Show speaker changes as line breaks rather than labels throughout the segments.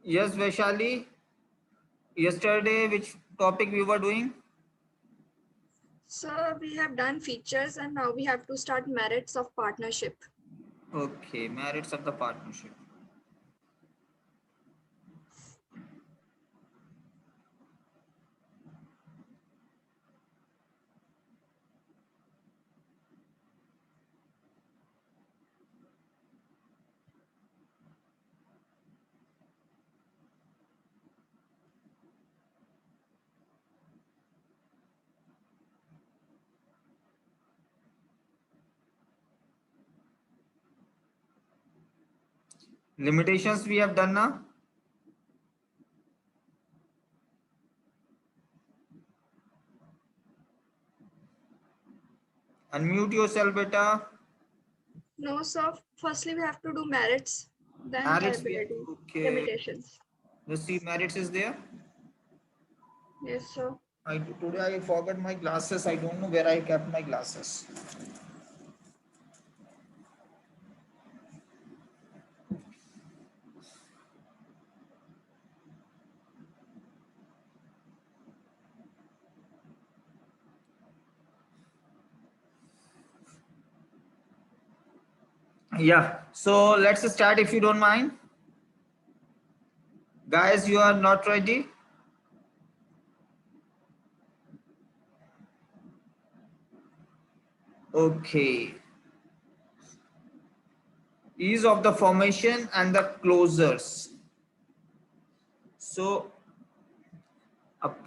Yes, Vaishali. Yesterday, which topic we were doing?
So we have done features and now we have to start merits of partnership.
Okay, merits of the partnership. Limitations we have done now. Unmute yourself, beta.
No, so firstly we have to do merits, then
Merits we have.
capability,
Okay.
limitations.
Let's see, merits is there.
Yes, so
Today I forgot my glasses. I don't know where I kept my glasses. Yeah. So let's start if you don't mind. Guys, you are not ready? Okay. Ease of the formation and the closures. So, up.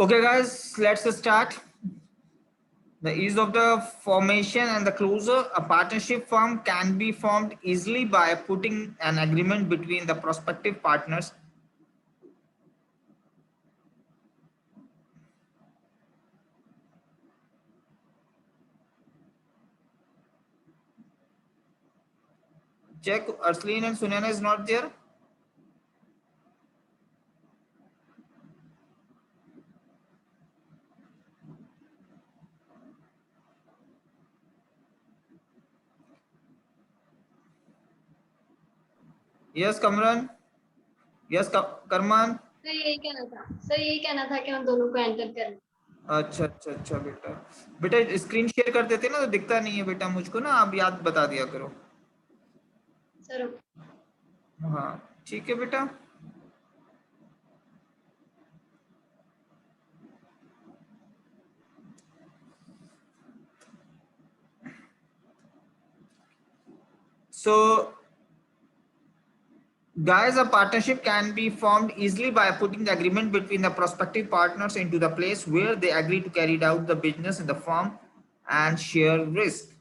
Okay, guys, let's start. The ease of the formation and the closure. A partnership firm can be formed easily by putting an agreement between the prospective partners. Check, Arslene and Sunaina is not there. Yes, Kamran. Yes, Karman.
Sir यही कहना था कि हम दोनों को enter करें.
अच्छा अच्छा अच्छा बेटा. बेटा स्क्रीन शेयर कर देते ना तो दिखता नहीं है बेटा मुझको ना, आप याद बता दिया करो.
सर
हाँ ठीक है बेटा. So, guys, a partnership can be formed easily by putting the agreement between the prospective partners into the place where they agree to carry out the business in the firm and share risk.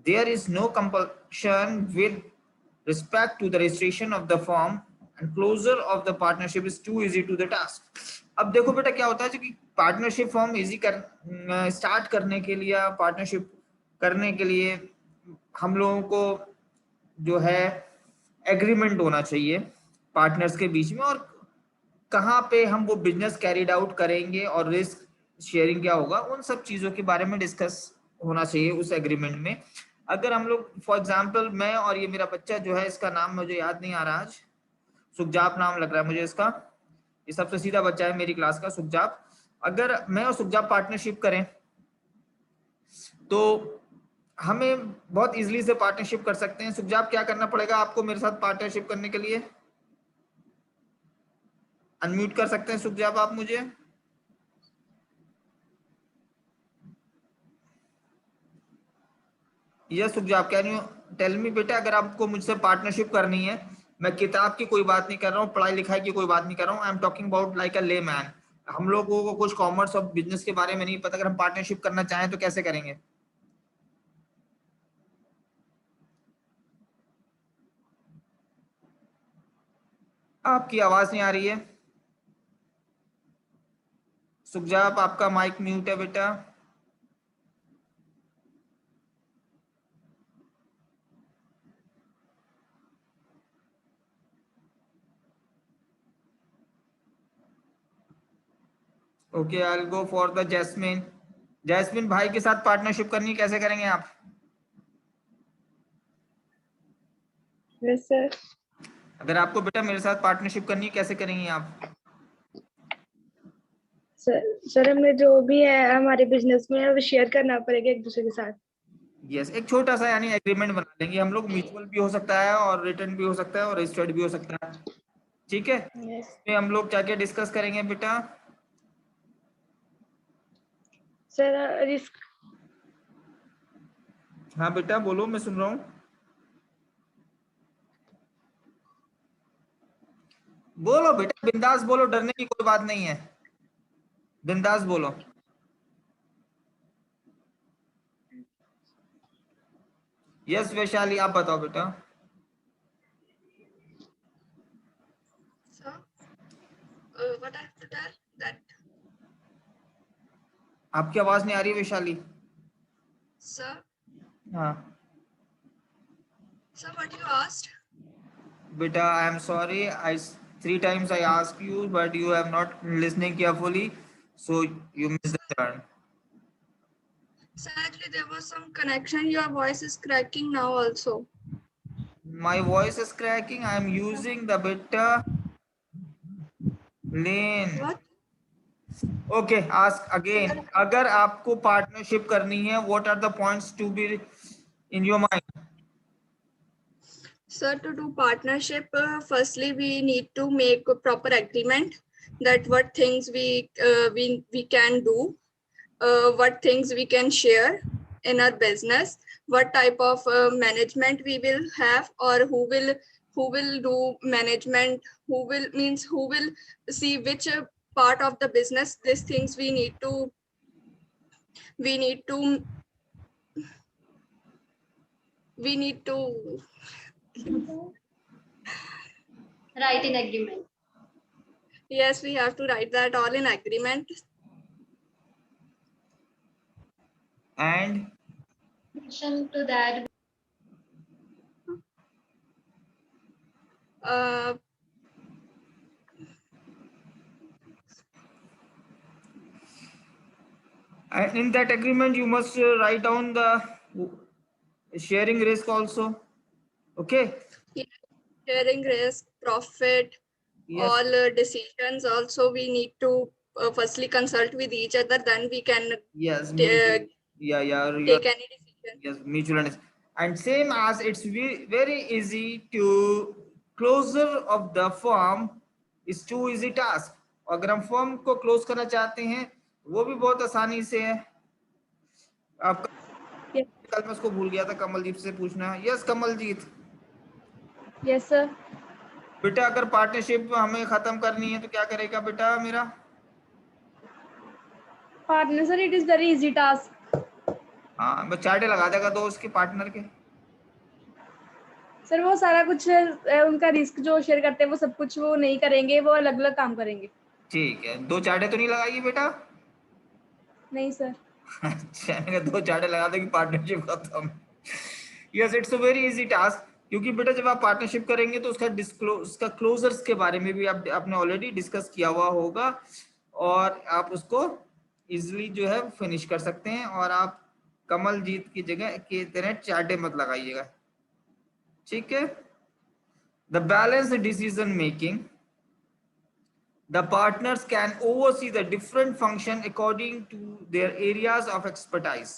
There is no compulsion with respect to the registration of the firm and closure of the partnership is too easy to the task. अब देखो बेटा क्या होता है कि partnership form easy कर start करने के लिए, पार्टनरशिप करने के लिए हम लोगों को जो है एग्रीमेंट होना चाहिए पार्टनर्स के बीच में, और कहाँ पे हम वो बिजनेस कैरिड आउट करेंगे और रिस्क शेयरिंग क्या होगा, उन सब चीजों के बारे में डिस्कस होना चाहिए उस एग्रीमेंट में. अगर हम लोग फॉर एग्जांपल मैं और ये मेरा बच्चा जो है, इसका नाम मुझे याद नहीं आ रहा आज, सुखजाप नाम लग रहा है मुझे इसका, ये सबसे सीधा बच्चा है मेरी क्लास का सुखजाप. अगर मैं और सुखजाप पार्टनरशिप करें तो हमें बहुत इजीली से पार्टनरशिप कर सकते हैं. सुखजाप क्या करना पड़ेगा आपको मेरे साथ पार्टनरशिप करने के लिए? अनम्यूट कर सकते हैं सुखजाप आप मुझे? Yes Sukhjap, can you tell me बेटा, अगर आपको मुझसे पार्टनरशिप करनी है, मैं किताब की कोई बात नहीं कर रहा हूँ, पढ़ाई लिखाई की कोई बात नहीं कर रहा हूँ, I am talking about like अ ले मैन. हम लोगों को कुछ कॉमर्स और बिजनेस के बारे में नहीं पता, अगर हम पार्टनरशिप करना चाहें तो कैसे करेंगे? आपकी आवाज नहीं आ रही है. सुखजाप आपका माइक म्यूट है बेटा। Okay, I will go for the Jasmine. Jasmine, भाई के साथ पार्टनरशिप करनी कैसे करेंगे आप?
Yes sir.
अगर आपको बेटा मेरे साथ पार्टनरशिप करनी है कैसे करेंगी आप?
सर हमें जो भी है हमारे बिजनेस में वो शेयर करना पड़ेगा एक दूसरे के साथ।
यस, एक छोटा सा यानी एग्रीमेंट बना लेंगे हम लोग। म्यूचुअल भी हो सकता है और रिटर्न भी हो सकता है और रजिस्टर्ड भी हो सकता है। ठीक है,
यस
इसमें हम लोग क्या क्या डिस्कस करेंगे बेटा?
सर। रिस्क।
हाँ बेटा बोलो, मैं सुन रहा हूँ। बोलो बेटा, बिंदास बोलो, डरने की कोई बात नहीं है, बिंदास बोलो। यस वैशाली, आप बताओ बेटा।
So, what I have to tell that,
आपकी आवाज नहीं आ रही वैशाली।
sir,
हाँ
sir, what you asked?
बेटा, I am sorry, I 3 times I asked you but you have not listening carefully, so you missed the turn.
Sadly, there was some connection. Your voice is cracking now also.
My voice is cracking. I am using the beta lane.
What?
Okay, ask again. अगर आपको partnership करनी है, what are the points to be in your mind?
Sir, to do partnership, firstly we need to make a proper agreement that what things we can do, what things we can share in our business, what type of management we will have, or who will do management, who will see which part of the business. These things we need to
Write in agreement.
yes, we have to write that all in agreement.
And
Addition to that,
Uh,
in that agreement you must write down the sharing risk also. Okay.
sharing risk, profit,
Yes.
all decisions also we need to firstly consult with each other, then we can
Yes.
take
Yeah.
any decision.
Yes, mutual understanding. And same as it's very easy to closure of the firm is too easy task. अगर हम form को close करना चाहते हैं वो भी बहुत आसानी से है। आपका कल मैं उसको भूल गया था, कमलजीत से पूछना। यस कमलजीत।
Yes sir.
बेटा अगर पार्टनरशिप हमें खत्म करनी है तो क्या करेगा बेटा मेरा?
Partner sir, it is very easy task.
हाँ, मैं चार्टे लगा देगा दो उसके पार्टनर के।
सर वो सारा कुछ उनका रिस्क जो शेयर करते हैं वो सब कुछ वो नहीं करेंगे, वो अलग अलग काम करेंगे।
ठीक है, 2 चार्टे तो नहीं लगाएगी बेटा?
नहीं सर।
अच्छा, 2 चार्टे लगा देगी, पार्टनरशिप खत्म। Yes, it's a very easy task, क्योंकि बेटा जब आप पार्टनरशिप करेंगे तो उसका क्लोजर्स के बारे में भी आपने ऑलरेडी डिस्कस किया हुआ होगा और आप उसको इजीली जो है फिनिश कर सकते हैं। और आप कमलजीत की जगह की तरह चार्टे मत लगाइएगा, ठीक है? The balance decision making, the partners can oversee the different function according to their areas of expertise.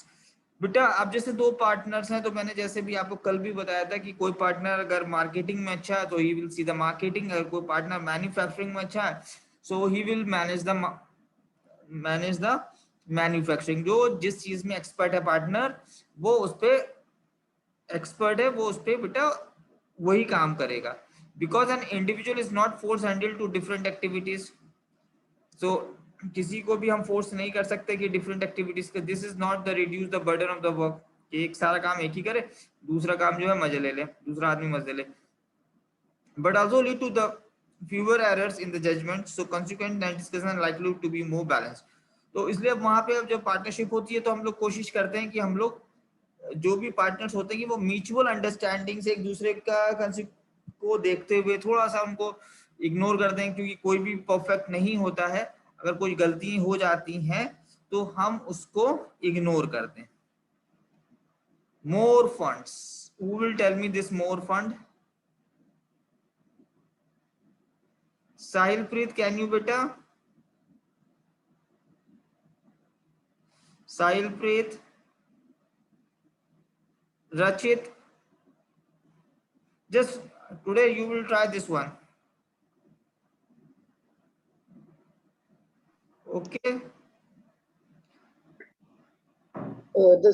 बेटा अब जैसे 2 पार्टनर्स हैं तो मैंने जैसे भी आपको कल भी बताया था कि कोई पार्टनर अगर मार्केटिंग में अच्छा है तो he will see the marketing, अगर कोई पार्टनर मैन्युफैक्चरिंग में अच्छा है so he will manage the manufacturing. जो जिस चीज में एक्सपर्ट है पार्टनर वो उस पे एक्सपर्ट है, वो उस पे बेटा वही काम करेगा। because an individual is not force handled to different activities, so किसी को भी हम फोर्स नहीं कर सकते कि डिफरेंट एक्टिविटीज के। This is not the reduce the burden of the work, एक सारा काम एक ही करे, दूसरा काम जो है मजे ले ले, दूसरा आदमी मजे ले। but also lead to the fewer errors in the judgment, so consequent and discussion likely to be more balanced. तो इसलिए अब वहां पे अब जब पार्टनरशिप होती है तो हम लोग कोशिश करते हैं कि हम लोग जो भी पार्टनर्स होते हैं कि वो म्यूचुअल अंडरस्टैंडिंग से एक दूसरे का कंसेप्ट को देखते हुए थोड़ा सा उनको इग्नोर कर दें, क्योंकि कोई भी परफेक्ट नहीं होता है। अगर कोई गलती हो जाती हैं तो हम उसको इग्नोर कर दें। मोर funds, who will tell me this more fund? Sahil Preet, can you बेटा? साहिल प्रीत, Rachit, just today you will try this one. Okay.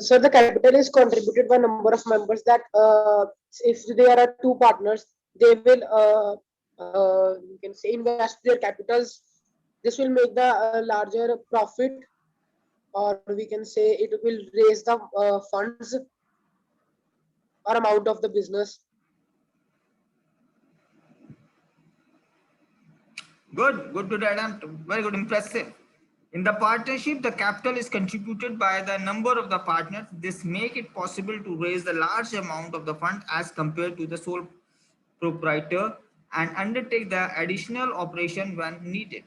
So the capital is contributed by number of members that if there are two partners, they will you can say invest their capitals. This will make the larger profit, or we can say it will raise the funds or amount of the business.
Good, Adam. Very good, impressive. In the partnership, the capital is contributed by the number of the partners. This make it possible to raise the large amount of the fund as compared to the sole proprietor and undertake the additional operation when needed.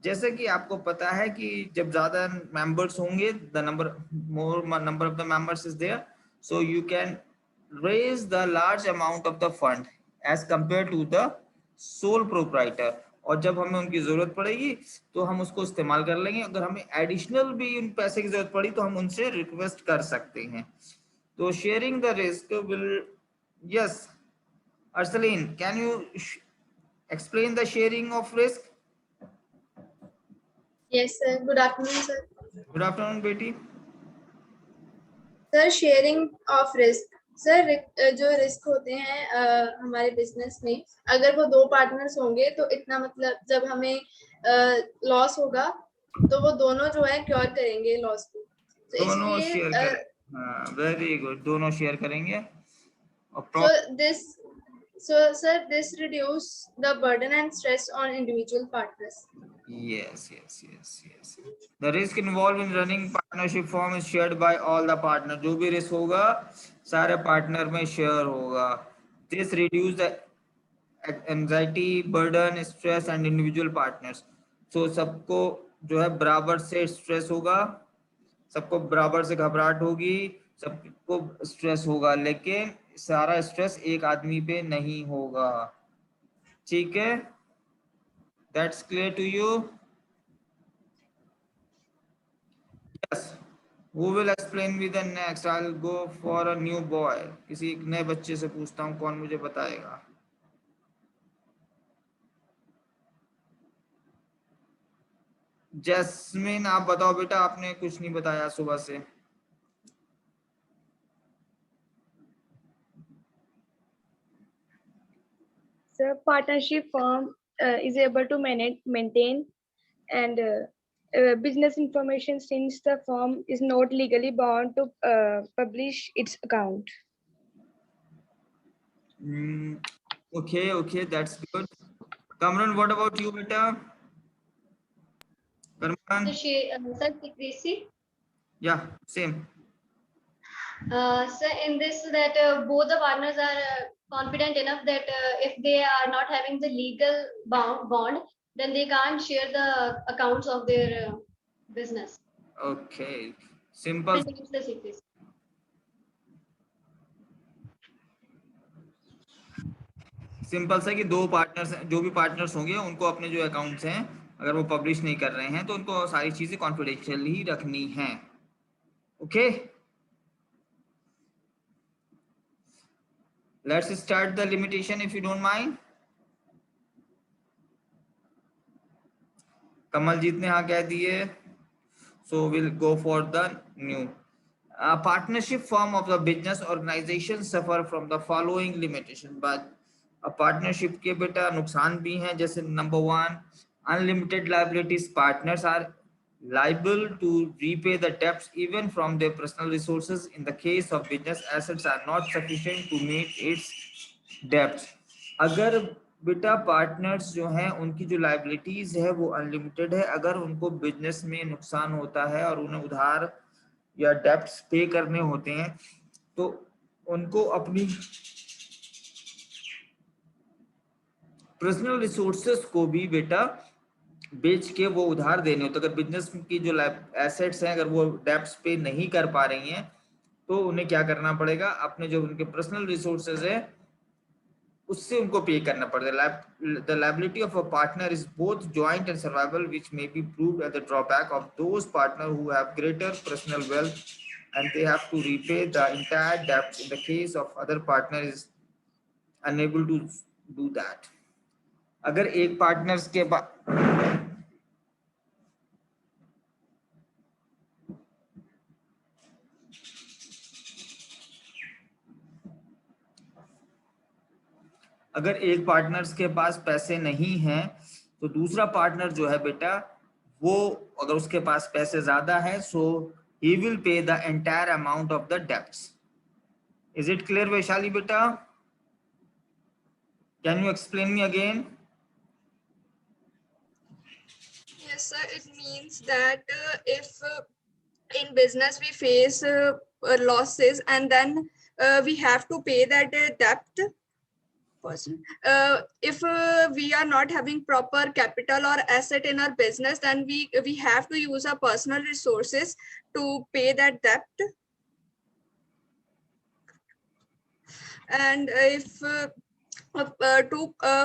जैसे कि आपको पता है कि जब ज्यादा members होंगे, the more number of the members is there, so you can raise the large amount of the fund as compared to the sole proprietor. और जब हमें उनकी जरूरत पड़ेगी तो हम उसको इस्तेमाल कर लेंगे। अगर हमें एडिशनल भी उन पैसे की जरूरत पड़ी तो हम उनसे रिक्वेस्ट कर सकते हैं। तो sharing the risk will, yes Arsleen, can you explain the sharing of risk?
Yes, sir. Good afternoon, sir.
Good afternoon बेटी।
Sir sharing of risk, sir जो रिस्क होते हैं हमारे बिजनेस में, अगर वो दो पार्टनर्स होंगे तो इतना मतलब जब हमें लॉस होगा तो वो दोनों जो है क्योर करेंगे लॉस को। तो
दोनों
इसलिए
शेयर करें। हाँ, वेरी गुड, दोनों शेयर करेंगे। और
so sir, this reduce the burden and stress on individual partners.
yes. The risk involved in running partnership firm is shared by all the partner. जो भी रिस्क होगा सारे पार्टनर में शेयर होगा। This reduce the anxiety, burden, stress and individual partners. So सबको जो है बराबर से स्ट्रेस होगा, सबको बराबर से घबराहट होगी, सबको स्ट्रेस होगा, लेकिन सारा स्ट्रेस एक आदमी पे नहीं होगा। ठीक है? That's clear to you? Yes. Who will explain me the next? I'll go for a new boy. किसी नए बच्चे से पूछता हूँ, कौन मुझे बताएगा? जैस्मिन, आप बताओ बेटा, आपने कुछ नहीं बताया सुबह से।
So partnership firm is able to maintain and business information since the firm is not legally bound to publish its account.
Okay, that's good. Kamran, what about you, beta? Kamran?
Sir, Krisi,
Yeah, same.
sir, in this that both the partners are confident enough that if they are not having the legal bond, then they can't share the accounts of their business.
Okay, simple.
Maintains the secrecy.
Simple सा कि दो partners, जो भी partners होंगे उनको अपने जो accounts हैं अगर वो पब्लिश नहीं कर रहे हैं तो उनको सारी चीजें कॉन्फिडेंशियल ही रखनी है। Okay, let's start the limitation if you don't mind. Kamaljeet ने हाँ कह दिए, so will go for the new. Partnership firm of the business organization suffer from the following limitation, but partnership के बेटा नुकसान भी हैं, जैसे number 1, unlimited liabilities. Partners are liable to repay the debts even from their personal resources in the case of business assets are not sufficient to meet its debts. अगर बेटा partners जो हैं उनकी जो लाइबिलिटीज है वो अनलिमिटेड है। अगर उनको बिजनेस में नुकसान होता है और उन्हें उधार या डेब्ट्स पे करने होते हैं तो उनको अपनी पर्सनल रिसोर्सेस को भी बेटा बेच के वो उधार देने होते। अगर बिजनेस की जो एसेट्स हैं अगर वो डेब्ट्स पे नहीं कर पा रही हैं तो उन्हें क्या करना पड़ेगा, अपने जो उनके पर्सनल रिसोर्सेज है उससे उनको पे करना पड़ेगा। The liability of a partner is both joint and survival which may be proved at the drawback of those partner who have greater personal wealth and they have to repay the entire debt in the case of other partner is unable to do that। अगर एक partners के अगर एक partners के पास पैसे नहीं हैं तो दूसरा पार्टनर जो है बेटा वो अगर उसके पास पैसे ज्यादा है सो he will pay the entire amount of the debts। Is it clear Vaishali बेटा? Can you explain me again?
Yes, sir. It means that if in business we face losses and then we have to pay that debt person. If we are not having proper capital or asset in our business, then we have to use our personal resources to pay that debt. And if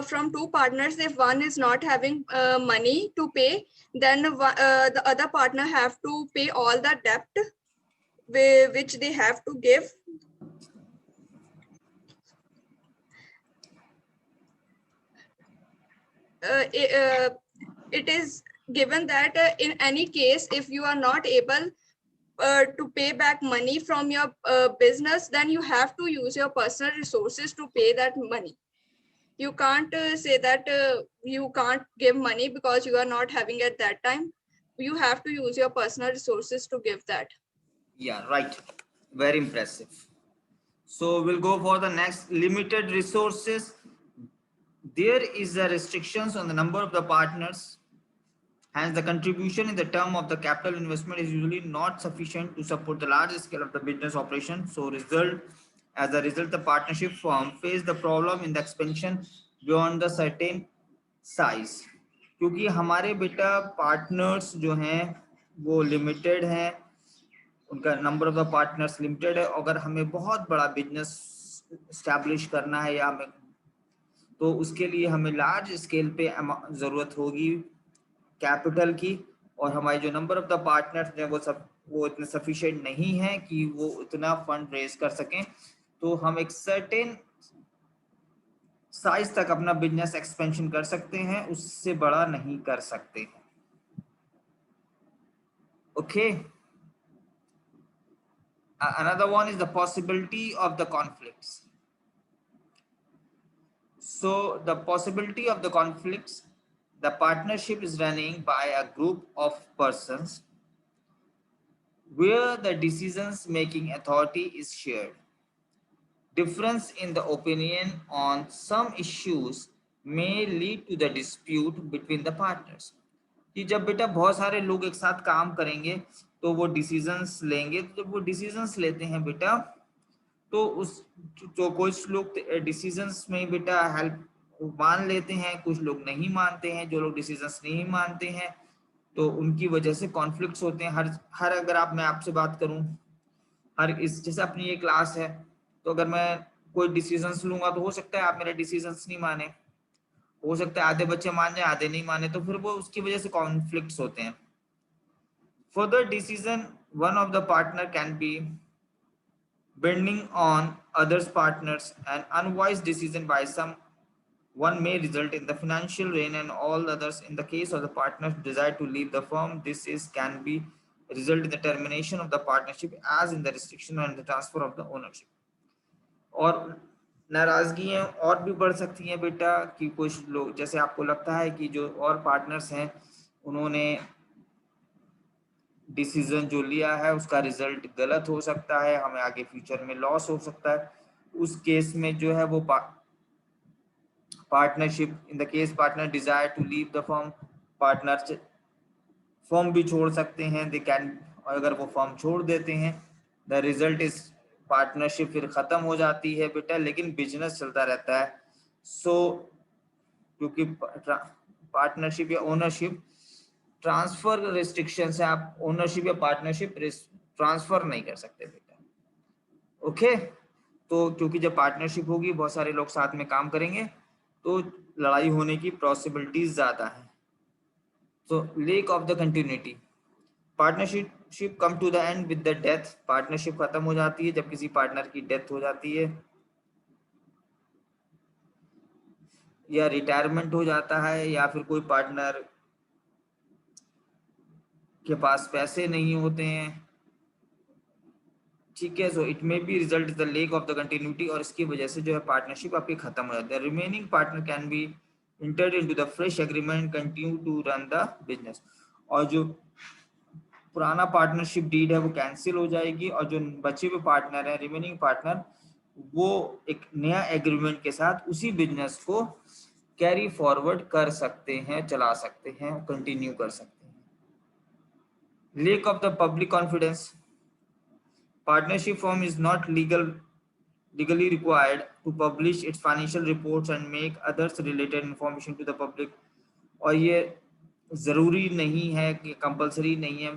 from two partners, if one is not having money to pay, then the other partner have to pay all the debt which they have to give. It is given that in any case, if you are not able to pay back money from your business, then you have to use your personal resources to pay that money. You can't say that you can't give money because you are not having at that time. You have to use your personal resources to give that.
Yeah, right. Very impressive. So we'll go for the next, limited resources. There is a restrictions on the number of the partners. Hence, the contribution in the term of the capital investment is usually not sufficient to support the large scale of the business operation. So, as a result, the partnership firm face the problem in the expansion beyond the certain size. क्योंकि हमारे बेटा partners जो हैं वो limited हैं, उनका number of the partners limited है। अगर हमें बहुत बड़ा बिजनेस स्टैब्लिश करना है या हमें तो उसके लिए हमें लार्ज स्केल पे जरूरत होगी कैपिटल की, और हमारे जो नंबर ऑफ द पार्टनर्स हैं वो इतने सफिशिएंट नहीं है कि वो इतना फंड रेज कर सकें। तो हम एक सर्टेन साइज तक अपना बिजनेस एक्सपेंशन कर सकते हैं, उससे बड़ा नहीं कर सकते हैं। Okay, another one is the possibility of the conflicts. So the possibility of the conflicts, the partnership is running by a group of persons where the decisions making authority is shared. Difference in the opinion on some issues may lead to the dispute between the partners। कि जब बेटा बहुत सारे लोग एक साथ काम करेंगे तो वो डिसीजंस लेंगे। तो जब वो डिसीजंस लेते हैं बेटा तो उस जो कुछ लोग डिसीजंस में बेटा हेल्प मान लेते हैं, कुछ लोग नहीं मानते हैं। जो लोग डिसीजंस नहीं मानते हैं तो उनकी वजह से कॉन्फ्लिक्ट्स होते हैं। हर अगर मैं आपसे बात करूं, जैसे अपनी ये क्लास है तो अगर मैं कोई डिसीजंस लूंगा तो हो सकता है आप मेरे डिसीजंस नहीं माने, हो सकता है आधे बच्चे मान जाए आधे नहीं माने, तो फिर वो उसकी वजह से कॉन्फ्लिक्ट्स होते हैं। Further decision one of the partner can B bending on others partners, and unwise decision by one may result in the financial ruin and all others. In the case of the partners desire to leave the firm, this can be result in the termination of the partnership as in the restriction and the transfer of the ownership। और नाराजगियां और भी बढ़ सकती हैं बेटा कि कुछ लोग, जैसे आपको लगता है कि जो और पार्टनर्स हैं उन्होंने डिसीजन जो लिया है उसका रिजल्ट गलत हो सकता है, हमें आगे फ्यूचर में लॉस हो सकता है। उस केस में जो है वो partnership in the case partner desire to leave the firm, partner firm भी छोड़ सकते हैं, दे कैन, अगर वो फर्म छोड़ देते हैं द रिजल्ट इज पार्टनरशिप फिर खत्म हो जाती है बेटा, लेकिन बिजनेस चलता रहता है। सो क्योंकि पार्टनरशिप या ओनरशिप ट्रांसफर रिस्ट्रिक्शन है, आप ओनरशिप या पार्टनरशिप ट्रांसफर नहीं कर सकते बेटा। ओके, तो क्योंकि जब पार्टनरशिप होगी बहुत सारे लोग साथ में काम करेंगे तो लड़ाई होने की पॉसिबिलिटीज ज्यादा है। तो lack of the continuity, partnership come to the end with the death, partnership खत्म हो जाती है जब किसी पार्टनर की डेथ हो जाती है या रिटायरमेंट हो जाता है या फिर कोई पार्टनर के पास पैसे नहीं होते हैं, ठीक है। So it may be result is the lake of the continuity, और इसकी वजह से जो है पार्टनरशिप आपकी खत्म हो जाती है। Remaining partner can be entered into the fresh agreement continue to run the business, और जो पुराना पार्टनरशिप डीड है वो कैंसिल हो जाएगी और जो बचे हुए पार्टनर है रिमेनिंग पार्टनर वो एक नया एग्रीमेंट के साथ उसी बिजनेस को कैरी फॉरवर्ड कर सकते हैं, चला सकते हैं, कंटिन्यू कर सकते हैं। Lake of the public confidence, partnership firm is not legally required to publish its financial reports and make others related information to the public, और ये जरूरी नहीं है कि कंपलसरी नहीं है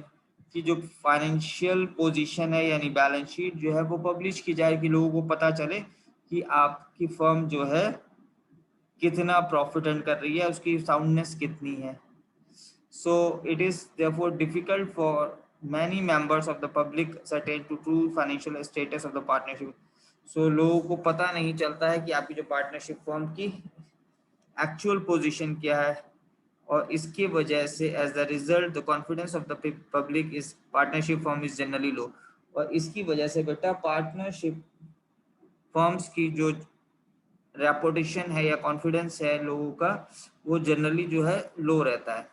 कि जो फाइनेंशियल पोजीशन है यानी बैलेंस शीट जो है वो पब्लिश की जाए कि लोगों को पता चले कि आपकी फर्म जो है कितना प्रॉफिट अर्न कर रही है, उसकी साउंडनेस कितनी है। So it is therefore difficult for many members of the public certain to true financial status of the partnership. So लोगों को पता नहीं चलता है कि आपकी जो पार्टनरशिप फर्म की एक्चुअल पोजीशन क्या है, और इसकी वजह से as the result the confidence of the public is partnership firm is generally low, और इसकी वजह से बेटा पार्टनरशिप फर्म्स की जो रेपुटेशन है या कॉन्फिडेंस है लोगों का वो जनरली जो है लो रहता है।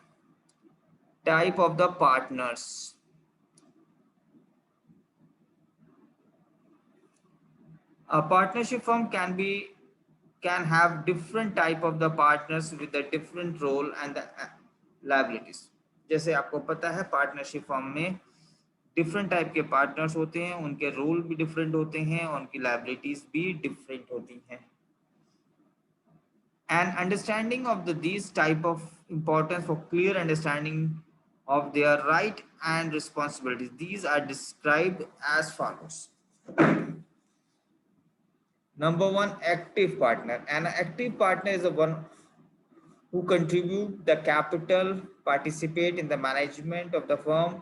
Type of the partners, a partnership firm can have different type of the partners with a different role and the liabilities। जैसे आपको पता है पार्टनरशिप फर्म में डिफरेंट टाइप के पार्टनर्स होते हैं, उनके रोल भी डिफरेंट होते हैं, उनकी लायबिलिटीज भी डिफरेंट होती हैं। An understanding of these type of importance for clear understanding of their right and responsibilities. These are described as follows. Number one, active partner. An active partner is the one who contribute the capital, participate in the management of the firm,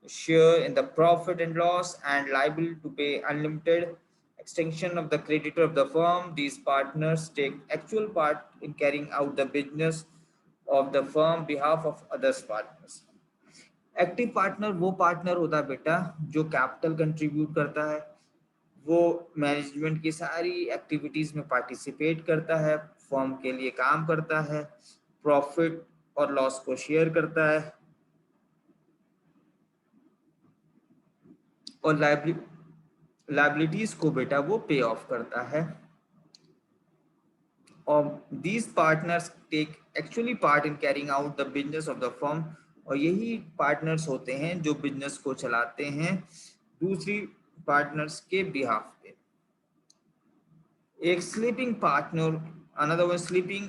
share in the profit and loss, and liable to pay unlimited extension of the creditor of the firm. These partners take actual part in carrying out the business of the firm behalf of others partners. Active partner वो partner होता है बेटा जो capital contribute करता है, वो management की सारी एक्टिविटीज में पार्टिसिपेट करता है, फर्म के लिए काम करता है, प्रॉफिट और लॉस को शेयर करता है, और लायबिलिटीज को बेटा वो पे ऑफ करता है। और these partners take actually part in carrying out the business of the firm, और यही पार्टनर्स होते हैं जो बिजनेस को चलाते हैं दूसरी पार्टनर्स के बिहाफ पे। एक sleeping partner, another one sleeping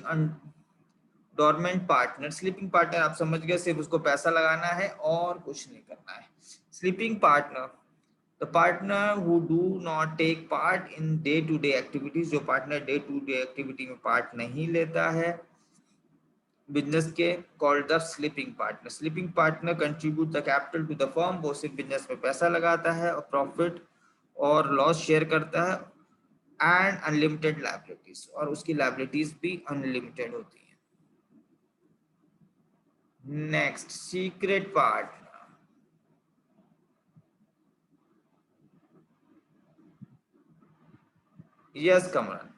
dormant partner. Sleeping partner आप समझ गए, सिर्फ उसको पैसा लगाना है और कुछ नहीं करना है। Sleeping partner, the partner who do not take part in day to day activities, जो partner day to day activity में पार्ट नहीं लेता है बिजनेस के, called the sleeping partner. Sleeping partner contribute the capital to the firm, वो सिर्फ business में पैसा लगाता है और प्रॉफिट और लॉस शेयर करता है, एंड अनलिमिटेड लायबिलिटीज, और उसकी लायबिलिटीज भी अनलिमिटेड होती है। Next, secret partner. Yes Kamran.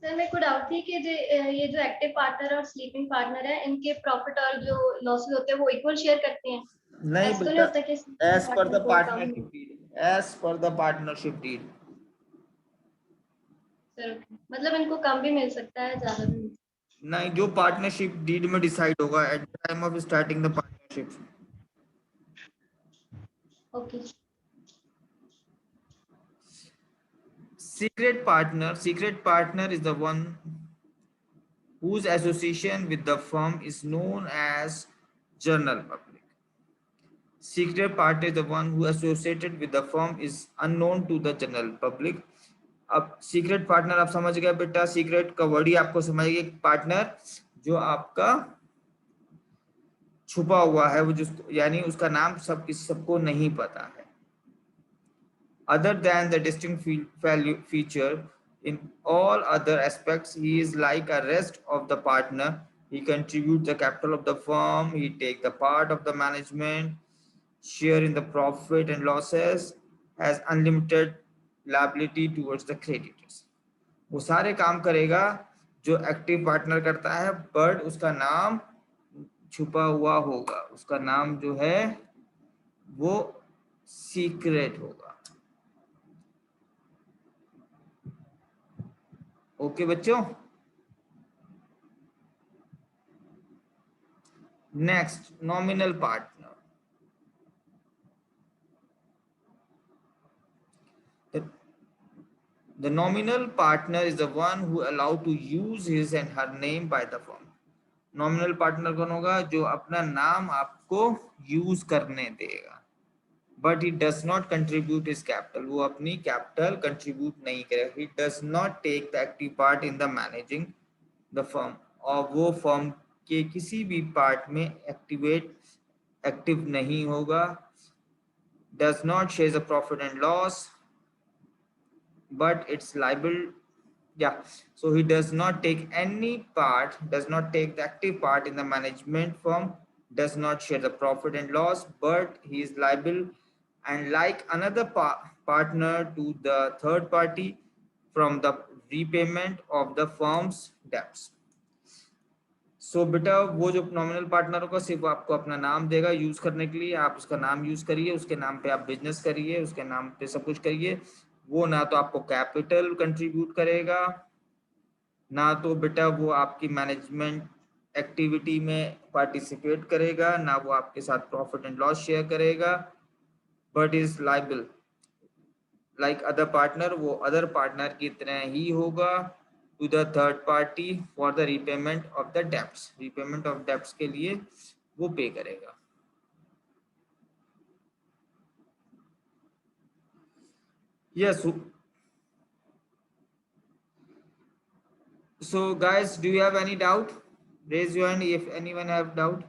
Sir मेरे को डाउट थी कि ये जो एक्टिव पार्टनर और स्लीपिंग पार्टनर है इनके प्रॉफिट और जो लॉसेस होते हैं वो इक्वल शेयर करते हैं?
नहीं
ऐसा तो नहीं होता कि
as per the partnership deed, as per the partnership deed.
Sir okay, मतलब इनको कम भी मिल सकता है, ज्यादा भी मिल
नहीं, जो पार्टनरशिप डीड में डिसाइड होगा at the time of starting the partnership.
सकता। Okay.
Secret partner is the one whose association with the firm is known as general public. Secret partner is the one who associated with the firm is unknown to the general public. अब secret partner आप समझ गए बेटा, secret का word ही आपको समझ गए. Partner जो आपका छुपा हुआ है, वो जिसको यानी उसका नाम सबको नहीं पता है. Other than the distinct value feature, in all other aspects, he is like a rest of the partner. He contributes the capital of the firm. He take the part of the management, share in the profit and losses, has unlimited liability towards the creditors. वो सारे काम करेगा जो active partner करता है, but उसका नाम छुपा हुआ होगा. उसका नाम जो है वो सीक्रेट होगा. ओके बच्चों. Next, nominal partner. The nominal partner is the one who allowed to use his and her name by the firm. Nominal partner कौन होगा? जो अपना नाम आपको यूज करने देगा, but he does not contribute his capital. वो अपनी कैपिटल कंट्रीब्यूट नहीं करेगा. He does not take the active part in the managing the firm. और वो फर्म के किसी भी पार्ट में एक्टिव नहीं होगा. Does not share the profit and loss, but it's liable. Yeah, so he does not take the active part in the management firm, does not share the profit and loss, but he is liable and like another partner to the third party from the repayment of the firm's debts. सो बेटा वो जो nominal partner होगा सिर्फ आपको अपना नाम देगा use करने के लिए. आप उसका नाम यूज करिए, उसके नाम पे आप बिजनेस करिए, उसके नाम पे सब कुछ करिए. वो ना तो आपको कैपिटल कंट्रीब्यूट करेगा, ना तो बेटा वो आपकी मैनेजमेंट एक्टिविटी में पार्टिसिपेट करेगा, ना वो आपके साथ प्रॉफिट एंड लॉस शेयर करेगा, but is liable like other partner. वो अदर पार्टनर की तरह ही होगा to the third party for the repayment of the debts. repayment of debts के लिए वो पे करेगा. yes. So guys, do you have any doubt? Raise your hand if anyone have doubt.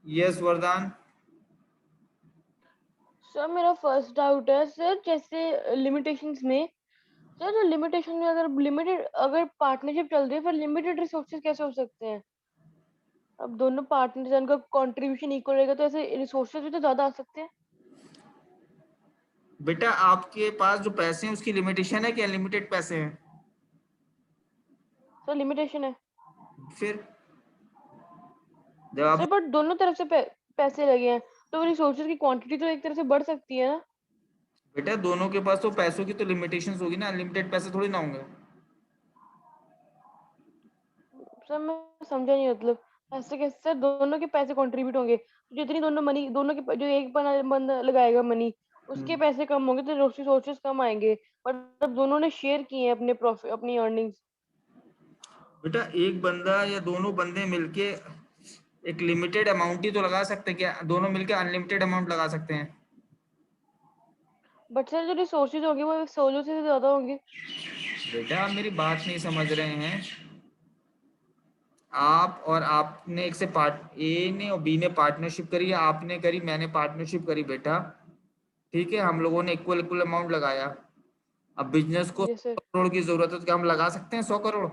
yes Vardhan.
Sir मेरा first doubt है sir, जैसे limitations में sir, limitation में अगर पार्टनरशिप चल रही है फिर लिमिटेड रिसोर्सेज कैसे हो सकते हैं? अब दोनों पार्टनर्स उनका कंट्रीब्यूशन इक्वल रहेगा तो ऐसे रिसोर्सेज भी तो ज्यादा आ सकते हैं.
बेटा आपके पास जो पैसे हैं उसकी लिमिटेशन है कि अनलिमिटेड पैसे हैं?
सर लिमिटेशन है.
फिर जब आप
सर बट दोनों तरफ से पैसे लगे हैं तो रिसोर्सेज की क्वांटिटी तो एक तरह से बढ़ सकती है ना.
बेटा दोनों के पास तो पैसों की तो लिमिटेशंस होगी ना, अनलिमिटेड पैसे थोड़ी ना होंगे.
सर मैं समझा नहीं, मतलब ऐसे कैसे सर दोनों के पैसे कंट्रीब्यूट होंगे? जितनी दोनों के जो एक बंदा लगाएगा मनी उसके पैसे कम होंगे तो रिसोर्सेज कम आएंगे, मतलब दोनों ने शेयर किए हैं अपने प्रॉफिट अपनी अर्निंग्स.
बेटा एक बंदा या दोनों बंदे मिलके एक लिमिटेड अमाउंट ही तो लगा सकते हैं. क्या दोनों मिलके अनलिमिटेड अमाउंट लगा सकते हैं?
बट सर जो रिसोर्सेज होंगे वो सोलो से ज्यादा होंगे.
बेटा आप मेरी बात नहीं समझ रहे हैं. आप और आपने एक से ए ने और बी ने पार्टनरशिप करी, आपने करी, मैंने पार्टनरशिप करी बेटा, ठीक है. हम लोगों ने इक्वल अमाउंट लगाया. अब बिजनेस को 100 करोड़ की जरूरत है तो क्या हम लगा सकते हैं 100 करोड़?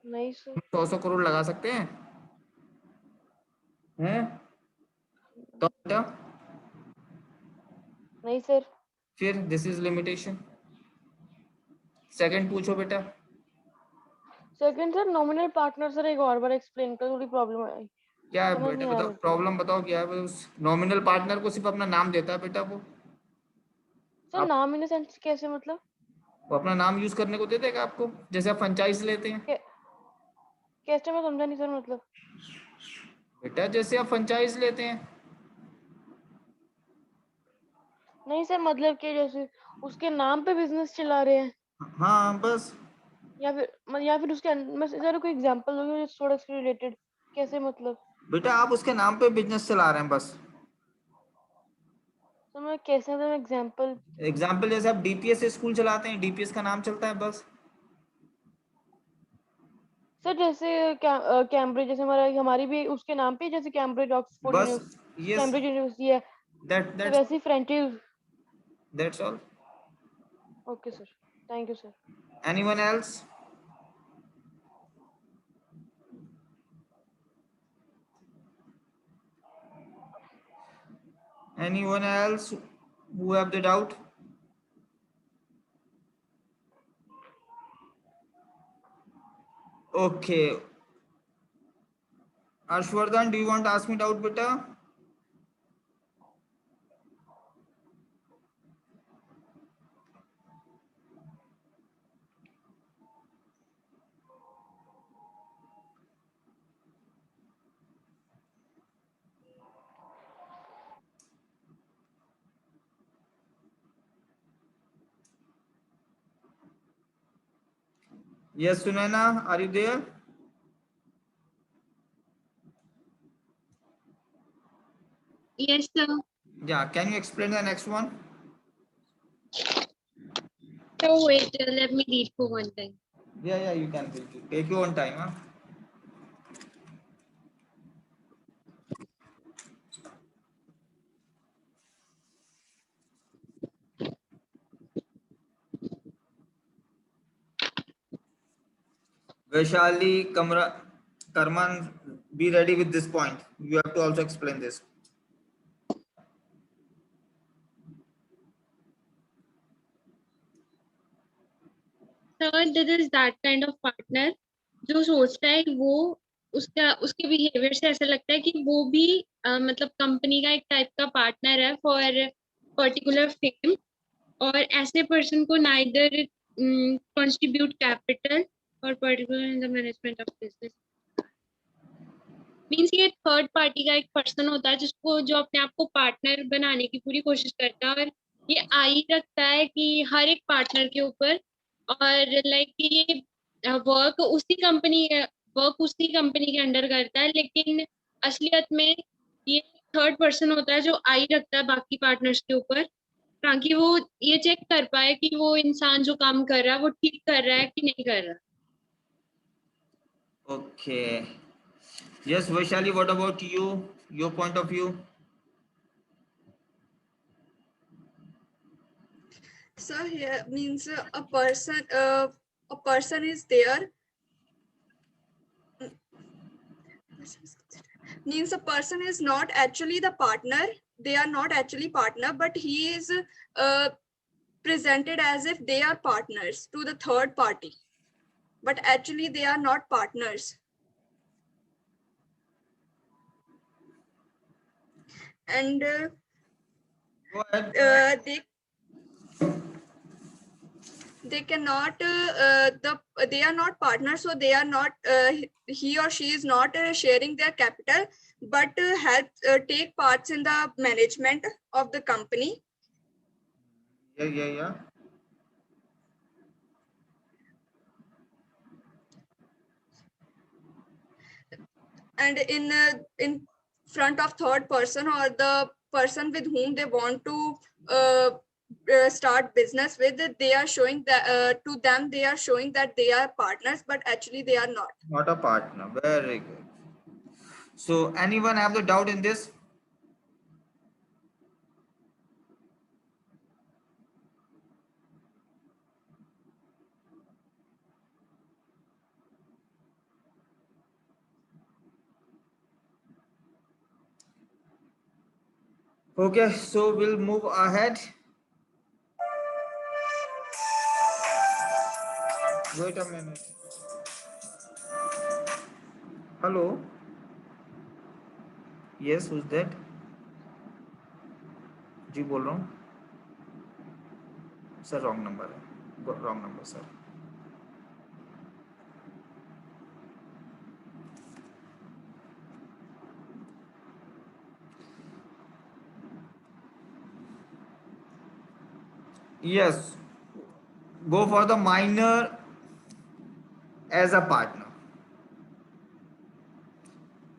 नहीं सर.
100 करोड़ लगा सकते हैं? तो बेटा
नहीं सर.
फिर दिस इज लिमिटेशन. सेकंड पूछो बेटा.
Second sir nominal partner, sir एक और बार एक्सप्लेन कर, थोड़ी प्रॉब्लम आई.
क्या है
समझ
बेटा,
नहीं आ
बताओ
रहा।
प्रॉब्लम, बताओ क्या है। उस नॉमिनल पार्टनर को सिर्फ अपना नाम देता है बेटा,
सर
आप
नाम इन द सेंस कैसे मतलब?
वो अपना नाम यूज करने को दे देगा आपको, जैसे आप फ्रेंचाइज लेते हैं
कै- कैसे, मैं समझा नहीं सर मतलब।
बेटा, जैसे आप फ्रेंचाइज लेते हैं।
नहीं सर, मतलब कि जैसे उसके नाम पे बिजनेस चला रहे हैं,
हाँ बस।
या फिर उसके मैं सर कोई एग्जांपल दोगे जो थोड़ा इससे रिलेटेड, कैसे मतलब?
बेटा आप उसके नाम पे बिजनेस चला रहे हैं बस।
तो मैं कैसे मतलब एग्जांपल?
एग्जाम्पल जैसे आप डीपीएस स्कूल चलाते हैं, डीपीएस का नाम चलता है बस।
सर जैसे कैम्ब्रिज, जैसे हमारी भी उसके नाम पे, जैसे कैम्ब्रिज ऑक्सफोर्ड
बस यस,
कैम्ब्रिज यूनिवर्सिटी है, तो
दैट्स
वैसे ही franchise.
All.
Okay sir, thank you sir.
Anyone else? Anyone else who have the doubt? Okay. Arshvardhan, do you want to ask me doubt, beta? Yes, Sunaina, are you there?
Yes, sir.
Yeah, can you explain the next one?
So wait, let me read for one time.
Yeah, you can. Take your own time, huh? Vaishali, Karman, be ready with this point. You have to also explain this.
So this is that kind of partner जो सोचता है वो उसके behaviour से ऐसा लगता है कि वो भी मतलब कंपनी का एक टाइप का पार्टनर है फॉर पर्टिकुलर फेम, और ऐसे पर्सन को नाइदर कंट्रीब्यूट कैपिटल और particular in the management of business. Means ये थर्ड पार्टी का एक पर्सन होता है जिसको जो अपने आप को पार्टनर बनाने की पूरी कोशिश करता है, और ये आई रखता है कि हर एक पार्टनर के ऊपर, और लाइक ये वर्क उसी कंपनी के अंडर करता है, लेकिन असलियत में ये थर्ड पर्सन होता है जो आई रखता है बाकी पार्टनर्स के ऊपर, ताकि वो ये चेक कर पाए कि वो इंसान जो काम कर रहा है वो ठीक कर रहा है कि नहीं कर रहा।
Okay. Yes, Vaishali, what about you? Your point of view?
So here means a person is there, means a person is not actually the partner, they are not actually partner, but he is presented as if they are partners to the third party, but actually they are not partners. And
Go ahead.
They cannot they are not partners, so they are not he or she is not sharing their capital, but help take parts in the management of the company.
Yeah.
And in front of third person or the person with whom they want to start business with, they are showing that to them they are showing that they are partners, but actually they are not.
Not a partner. Very good. So, anyone have the doubt in this? Okay, so we'll move ahead. Wait a minute. Hello. Yes, who's that? जी बोल रहा हूँ sir, wrong number है, wrong number sir. Yes, go for the minor as a partner.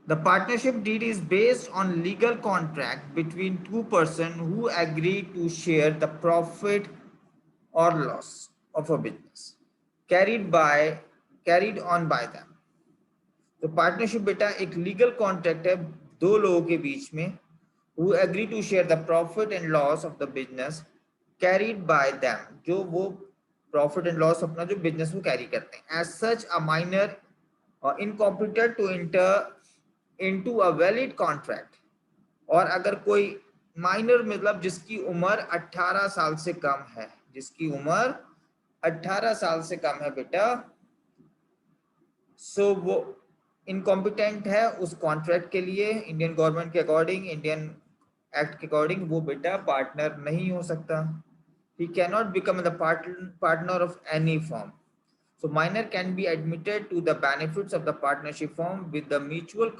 The partnership deed is based on legal contract between two persons who agree to share the profit or loss of a business carried on by them. तो partnership बेटा एक legal contract है दो लोगों के बीच में, who agree to share the profit and loss of the business carried by them, जो वो प्रॉफिट एंड लॉस अपना जो बिजनेस वो कैरी करते हैं. As such, a minor incompetent to enter into a valid contract. और अगर कोई माइनर मतलब जिसकी उम्र 18 साल से कम है, जिसकी उम्र 18 साल से कम है बेटा, सो वो इनकॉम्पिटेंट है उस कॉन्ट्रैक्ट के लिए. इंडियन गवर्नमेंट के अकॉर्डिंग, इंडियन एक्ट के अकॉर्डिंग वो बेटा पार्टनर नहीं हो सकता. He cannot become the partner of any firm. So minor can be admitted to the benefits of the partnership firm with the mutual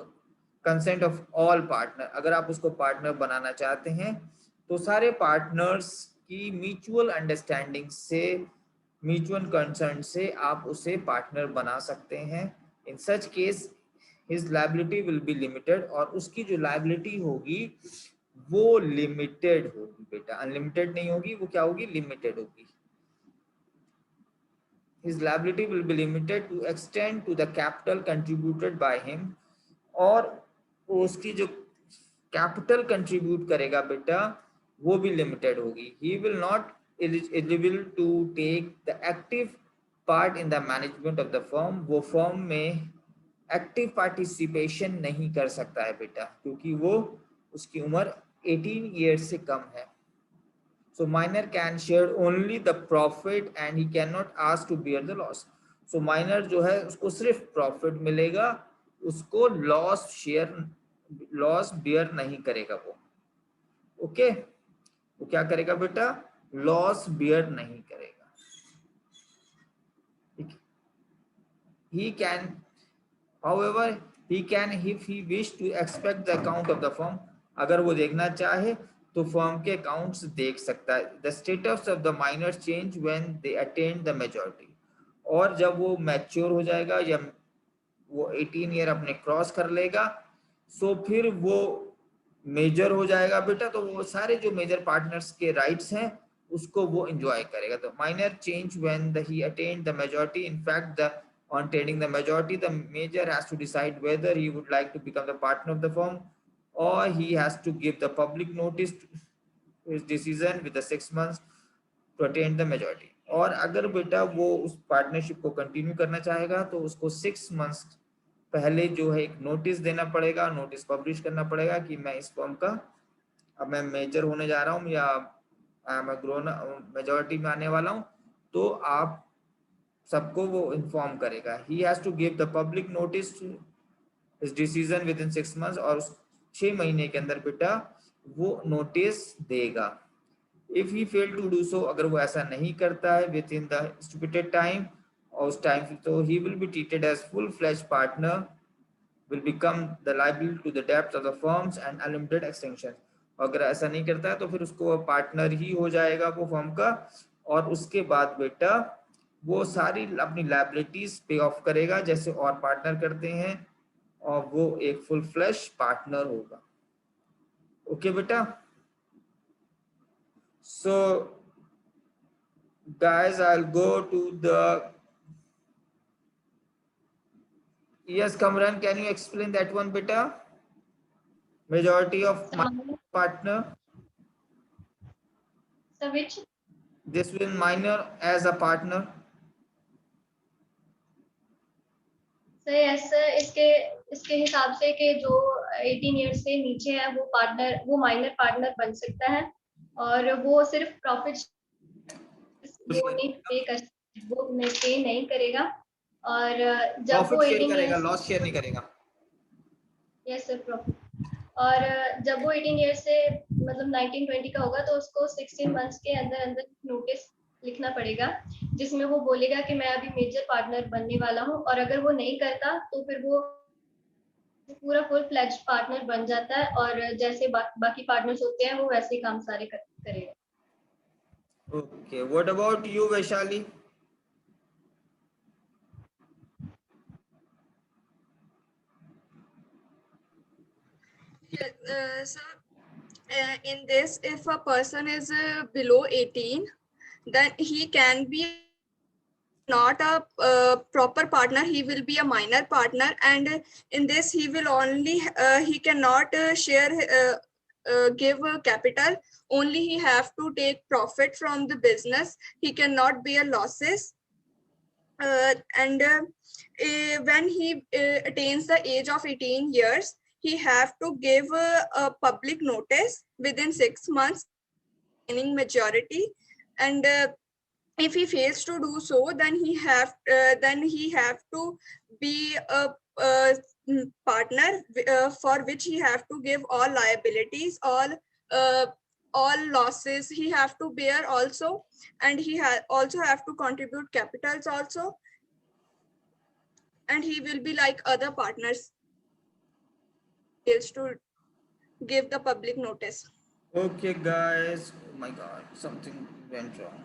consent of all partner. अगर आप उसको partner बनाना चाहते हैं तो सारे पार्टनर्स की म्यूचुअल अंडरस्टैंडिंग से, mutual concern से आप उसे पार्टनर बना सकते हैं. In such case his liability will be limited, और उसकी जो लायबिलिटी होगी वो लिमिटेड होगी बेटा, अनलिमिटेड नहीं होगी, वो क्या होगी, लिमिटेड होगी. His liability will be limited to extend to the capital contributed by him, और उसकी जो कैपिटल कंट्रीब्यूट करेगा बेटा वो भी लिमिटेड होगी. He will not eligible to take the active part in the management of the firm. वो firm में एक्टिव पार्टिसिपेशन नहीं कर सकता है बेटा, क्योंकि वो उसकी उम्र 18 years से कम है. So minor can share only the profit and he cannot ask to bear the loss. So minor जो है उसको सिर्फ प्रॉफिट मिलेगा, उसको लॉस बेयर नहीं करेगा वो. ओके, वो क्या करेगा बेटा, लॉस बेयर नहीं करेगा. He can, however, he can if he wish to expect the account of the firm. अगर वो देखना चाहे तो फर्म के अकाउंट्स देख सकता है. The status of the minor change when they attain the majority. और जब वो मैच्योर हो जाएगा या वो 18 ईयर अपने क्रॉस कर लेगा, सो फिर वो मेजर हो जाएगा बेटा, तो वो सारे जो मेजर पार्टनर्स के राइट्स हैं उसको वो एंजॉय करेगा. तो minor change when he attain the majority. In fact the on attaining the majority, the major has to decide whether he would like to become the partner of the firm, or he has to give the public notice to his decision with the 6 months to attain the majority. और अगर बेटा वो उस partnership को continue करना चाहेगा तो उसको 6 months पहले जो है एक नोटिस देना पड़ेगा, नोटिस पब्लिश करना पड़ेगा कि मैं इस फर्म का अब मैं मेजर होने जा रहा हूँ या मैं ग्रोन मेजॉरिटी में आने वाला हूँ, तो आप सबको वो इन्फॉर्म करेगा. He has to give the public notice to his decision within 6 months, और 6 महीने के अंदर बेटा वो नोटिस देगा. If he fail to do so, अगर वो ऐसा नहीं करता है within the stipulated time, और उस टाइम तो he will be treated as full-fledged partner, will become the liable to the debts of the firms and unlimited extension. अगर ऐसा नहीं करता है तो फिर उसको पार्टनर ही हो जाएगा वो फर्म का, और उसके बाद बेटा वो सारी अपनी लायबिलिटीज पे ऑफ करेगा जैसे और पार्टनर करते हैं, और वो एक फुल फ्लैश पार्टनर होगा. ओके बेटा. So guys, I will go to the, yes Kamran, can you explain that one बेटा, majority of partner.
So which?
This will minor as a partner.
Yes sir, इसके हिसाब से कि जो 18 ईयर्स से नीचे है वो माइनर पार्टनर बन सकता है, और वो सिर्फ प्रॉफिट वो पे नहीं करेगा, और जब वो 18
करेगा, लॉस शेयर नहीं करेगा.
Yes sir, profit. और जब वो 18 ईयर से मतलब 19-20 का होगा तो उसको 16 मंथ्स के अंदर अंदर नोटिस लिखना पड़ेगा, जिसमें वो बोलेगा कि मैं अभी मेजर पार्टनर बनने वाला हूँ, और अगर वो नहीं करता तो फिर वो पूरा फुल फ्लेज्ड पार्टनर बन जाता है, और जैसे बाकी पार्टनर्स होते हैं वो वैसे ही काम सारे करेगा।
Okay, what about you, Vaishali?
So in this, if a person is below 18, then he can be not a proper partner, he will be a minor partner, and in this he will only he cannot share give capital, only he have to take profit from the business, he cannot bear losses. And when he attains the age of 18 years, he have to give a public notice within 6 months gaining majority, and if he fails to do so, then he have to be a partner for which he have to give all liabilities, all losses he have to bear also, and he also have to contribute capitals also, and he will be like other partners fails to give the public notice.
Okay, guys. Oh my God, something went wrong.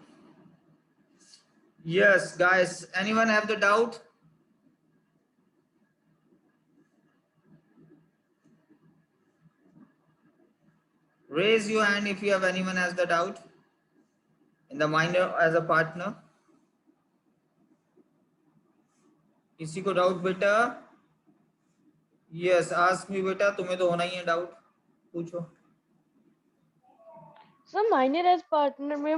Yes, guys. Anyone have the doubt? Raise your hand if you have anyone has the doubt in the minor as a partner. किसी को doubt बेटा? Yes, ask me बेटा, तुम्हें तो होना ही है doubt, पूछो।
Sir minor as partner में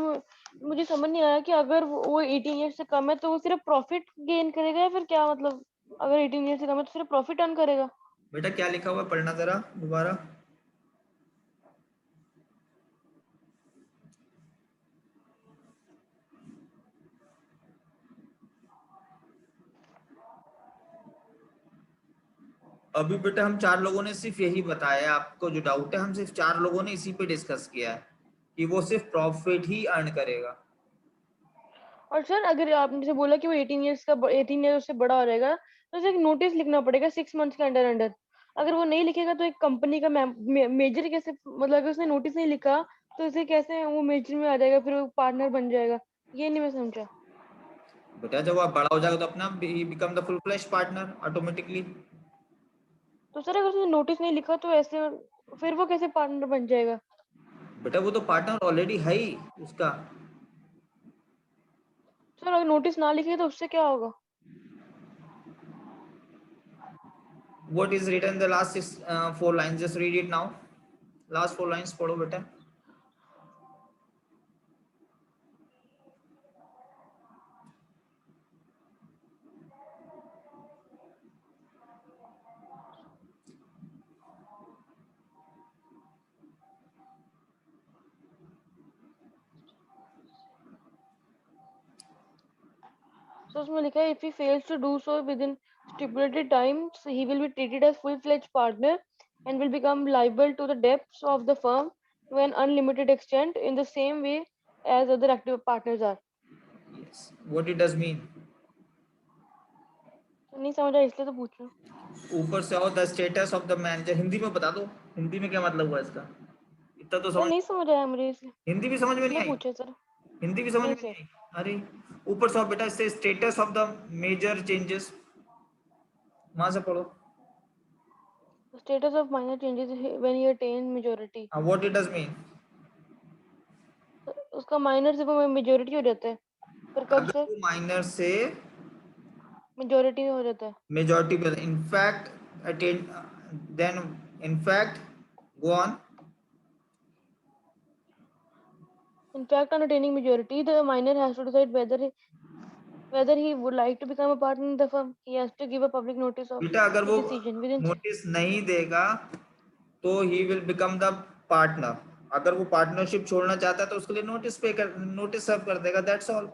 मुझे समझ नहीं आया कि अगर वो 18 ईयर से कम है तो वो सिर्फ प्रॉफिट गेन करेगा या फिर क्या, मतलब अगर 18 ईयर से कम है तो सिर्फ प्रॉफिट अर्न करेगा?
बेटा क्या लिखा हुआ है, पढ़ना जरा दोबारा। अभी बेटा हम 4 लोगों ने सिर्फ यही बताया, आपको जो डाउट है हम सिर्फ 4 लोगों ने इसी पे डिस्कस किया है कि वो सिर्फ प्रॉफिट ही अर्न करेगा।
और सर अगर आपने से बोला कि वो 18 ईयर से बड़ा हो जाएगा तो उसे एक नोटिस लिखना पड़ेगा 6 मंथ्स के अंडर अंडर। अगर वो नहीं लिखेगा तो एक कंपनी का मेजर कैसे, मतलब अगर उसने नोटिस नहीं लिखा तो उसे कैसे वो मेजर में आ जाएगा, फिर वो पार्टनर बन जाएगा? ये नहीं मैं समझा।
बेटा जब आप बड़ा हो जाएगा तो अपना become the full fledged partner automatically.
तो सर अगर उसने नोटिस नहीं लिखा तो ऐसे फिर वो कैसे पार्टनर बन जाएगा?
बेटा वो तो पार्टनर ऑलरेडी है ही उसका।
सर अगर नोटिस ना लिखे तो उससे क्या होगा?
What is written in the last 4 lines? Just read it now. Last 4 lines पढ़ो बेटा।
So उसमें लिखा है if he fails to do so within stipulated time, so he will be treated as full-fledged partner and will become liable to the debts of the firm to an unlimited extent in the same way as other active partners are.
Yes. What it does mean?
तो नहीं समझा इसलिए तो पूछ रहा हूँ।
ऊपर से आओ, the status of the manager. Hindi में बता दो, हिंदी में क्या मतलब हुआ इसका? इतना तो
सर
समझ।
नहीं समझ आया मुझे इसलिए
हिंदी भी समझ में नहीं
इसलिए
आई?
पूछा सर।
हिंदी भी समझ
नहीं
में नहीं
सर।
आई? अरे ऊपर से आओ बेटा, इससे status of the major changes, वहां से पढ़ो।
Status of minor changes when he attains majority.
What it does mean?
उसका माइनर से वो मेजोरिटी हो जाता है, पर कब
अगर
सर?
वो माइनर से
मेजोरिटी में हो जाता है।
मेजॉरिटी पे, in fact attain, then in fact go on.
In fact, on attaining majority, the minor has to decide whether he would like to become a partner in the firm. He has to give a public notice of
बेटा अगर
the
वो
decision within
notice नहीं देगा तो he will become the partner. अगर वो partnership छोड़ना चाहता है तो उसके लिए नोटिस सर्व कर देगा, दैट्स ऑल।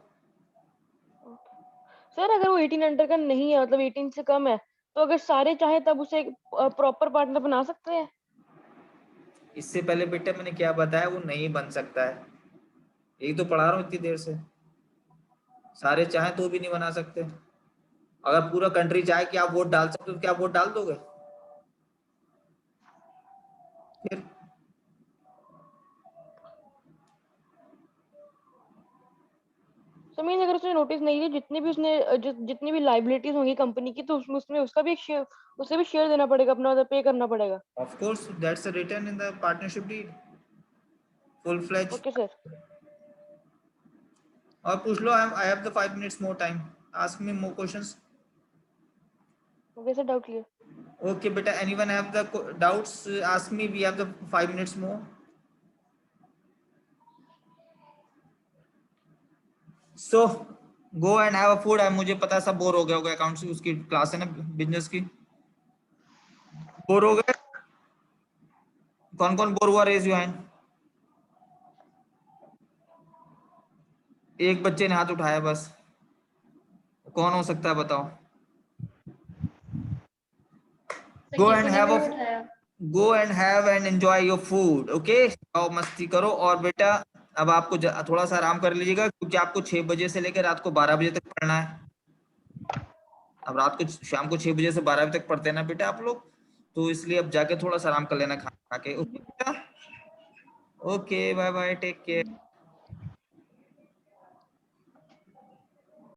सर अगर वो 18 अंडर का नहीं है, मतलब 18 से कम है, तो अगर सारे चाहे तब उसे एक प्रॉपर पार्टनर बना सकते हैं?
इससे पहले बेटा मैंने क्या बताया, वो नहीं बन सकता है। यही तो पढ़ा रहा हूँ इतनी देर से। सारे चाहें तो भी नहीं बना सकते। अगर पूरा कंट्री चाहे कि आप वोट डाल सकते हो तो क्या आप वोट डाल दोगे? फिर
सो मीन अगर उसने नोटिस नहीं दी, जितने भी उसने जितनी भी लाइबिलिटीज होंगी कंपनी की, तो उसमें उसका भी एक शेयर, उसे भी शेयर देना पड़ेगा, अपना पे करना पड़ेगा।
of course that's written in the partnership deed, full fledged।
Okay sir.
और पूछ लो, I have the 5 minutes more time, ask me more questions।
Okay sir, doubt clear.
Okay beta, anyone have the doubts, ask me, we have the 5 minutes more। So go and have a food। मुझे पता है सब bore हो गया होगा, accounts की उसकी class है ना, बिजनेस की। बोर हो गए? कौन कौन बोर हुआ, रेज योर हैंड। एक बच्चे ने हाथ उठाया बस, कौन हो सकता है बताओ।
सर
Go
किसी
and
ने
have
भी
a
नहीं उठाया।
go and have and enjoy your food। Okay, आओ मस्ती करो। और बेटा अब आपको थोड़ा सा आराम कर लीजिएगा, क्योंकि आपको 6 बजे से लेकर रात को 12 बजे तक पढ़ना है। अब रात को शाम को 6 बजे से 12 बजे तक पढ़ते हैं ना बेटा आप लोग, तो इसलिए अब जाके थोड़ा सा आराम कर लेना खाना खा के। ओके बेटा, okay bye bye, take care.